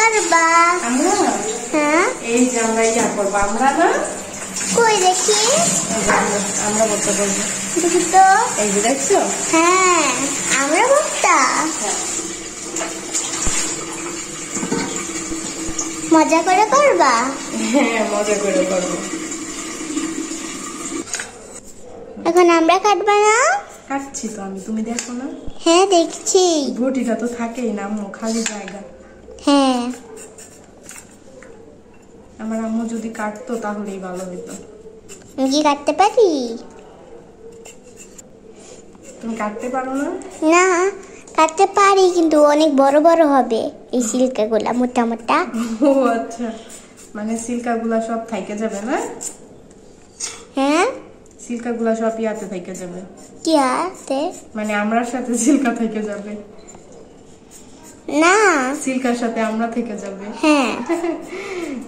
করবা? আমরা হ্যাঁ, এই যে আমরা ইয়া করবো, আমরা না কই দেখি? আমরা ভর্তা করবো। দেখি তো। এই যে দেখছো? হ্যাঁ, আমরা ভর্তা। মজা করে করবা? হ্যাঁ, মজা করে করবো। এখন আমরা কাটবা না? কাটছি তো আমি, তুমি দেখো না? হ্যাঁ, দেখছি। বটিটা তো থাকেই না আম্মু, খালি জায়গা। হ্যাঁ, আমার আম্মু যদি কাটতো তাহলেই ভালো হতো। আমি কি কাটতে পারি? তুমি কাটতে পারো না? না, কাটতে পারি কিন্তু অনেক বড় বড় হবে এই সিল্কাগুলা, মোটা মোটা। ও আচ্ছা, মানে সিল্কাগুলা সব থাইকে যাবে না? হ্যাঁ, সিল্কাগুলা সব ইয়াতে থাইকে যাবে, কি আছে? মানে আমরার সাথে সিল্কা থেকে যাবে, না। সিল্কার সাথে আমরা থেকে যাবে। হ্যাঁ,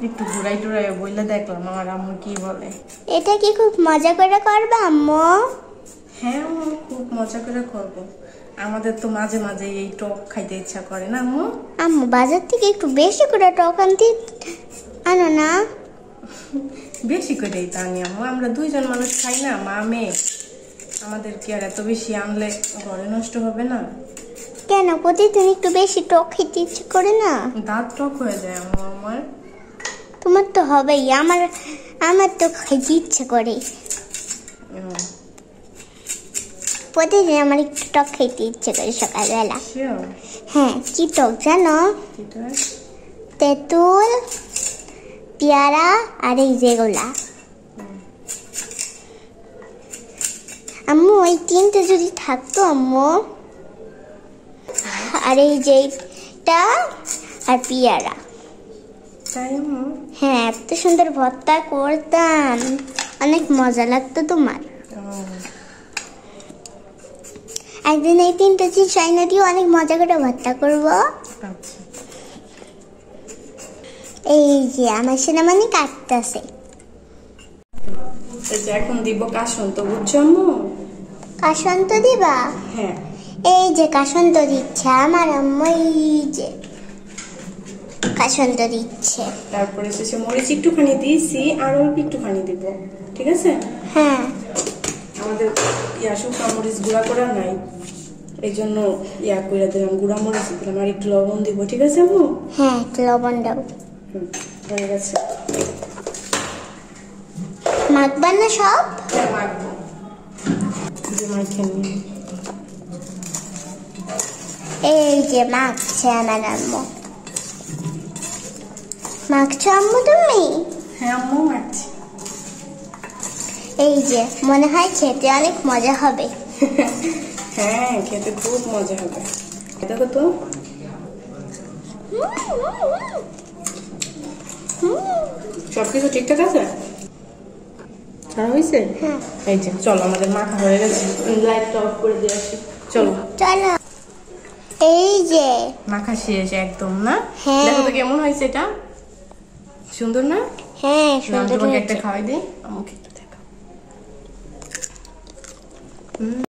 একটু ঘুরাই টুরাই বইলে দেখলাম আমার আম্মু কি বলে। এটা কি খুব মজা করে করবা আম্মু? হ্যাঁ আম্মু, খুব মজা করে করবো। আমাদের তো মাঝে মাঝে এই টক খাইতে ইচ্ছা করে না আম্মু? আম্মু বাজার থেকে একটু বেশি করে টক আনতে আনো না? বেশি করেই তা আনি আম্মু, আমরা দুইজন মানুষ খাই না, মা মেয়ে। আমাদের কি আর এত বেশি আনলে ঘরে নষ্ট হবে না? কেন, প্রতিদিন একটু বেশি টক খেতে ইচ্ছে করে না? দাঁত টক হয়ে যায় আম্মু আমার। তোমার তো হবেই, আমার আমার তো খেতে ইচ্ছে করে। উম, প্রতিদিন আমার একটু টক খেতে ইচ্ছে করে সকালবেলা। sure? হ্যাঁ, কি টক জানো? এটা তেঁতুল, পেয়ারা আর এই যেগুলা। আম্মু ওই তিনটে যদি থাকতো আম্মু, আর এই যেটা আর পেয়ারা, তাই আম্মু? হ্যাঁ এত সুন্দর ভর্তা করতাম, অনেক মজা লাগতো তোমার। একদিন এই তিনটে চিজ চাইনা দিয়ে অনেক মজা করে ভর্তা করবো। আচ্ছা, এই যে আমার সোনামণি কাটতেছে। এই যে এখন দিব কাসন, তো বুঝছো আম্মু? কাসন্ত দিবা? হ্যাঁ। এই যে কাসন্ত দিচ্ছে আমার আম্মু, এই যে কাসন্ত দিচ্ছে। তারপরে শেষে মরিচ একটুখানি দিয়েছি, আর অল্প একটুখানি দিব, ঠিক আছে? হ্যাঁ, আমাদের ইয়া শুকনো মরিচ গুঁড়া করা নাই, এই জন্য ইয়া করে দিলাম, গুঁড়া মরিচ দিলাম, আর একটু লবণ দিব, ঠিক আছে আম্মু? হ্যাঁ একটু লবণ দাও। হয়ে গেছে। মাখবা না সব? হ্যাঁ, মাখবো। যে মাখে নিই। এই যে মাখছে আমার আম্মু। মাখছো আম্মু তুমি? হ্যাঁ আম্মু, মাখছি। এই যে মনে হয় খেতে অনেক মজা হবে। হ্যাঁ, খেতে খুব মজা হবে। দেখো তো। সবকিছু ঠিকঠাক আছে? ছাড়া হয়েছে? হ্যাঁ। এই যে চলো, আমাদের মাখা হয়ে গেছে, লাইটটা অফ করে দিয়ে আসি। চলো চলো। এই যে মাখা শেষ একদম না? হ্যাঁ। দেখো তো কেমন হয়েছে, এটা সুন্দর না? হ্যাঁ আমি সুন্দর তোমাকে একটা হয়েছে। খাওয়াই দিই, আমাকে একটু দেখা।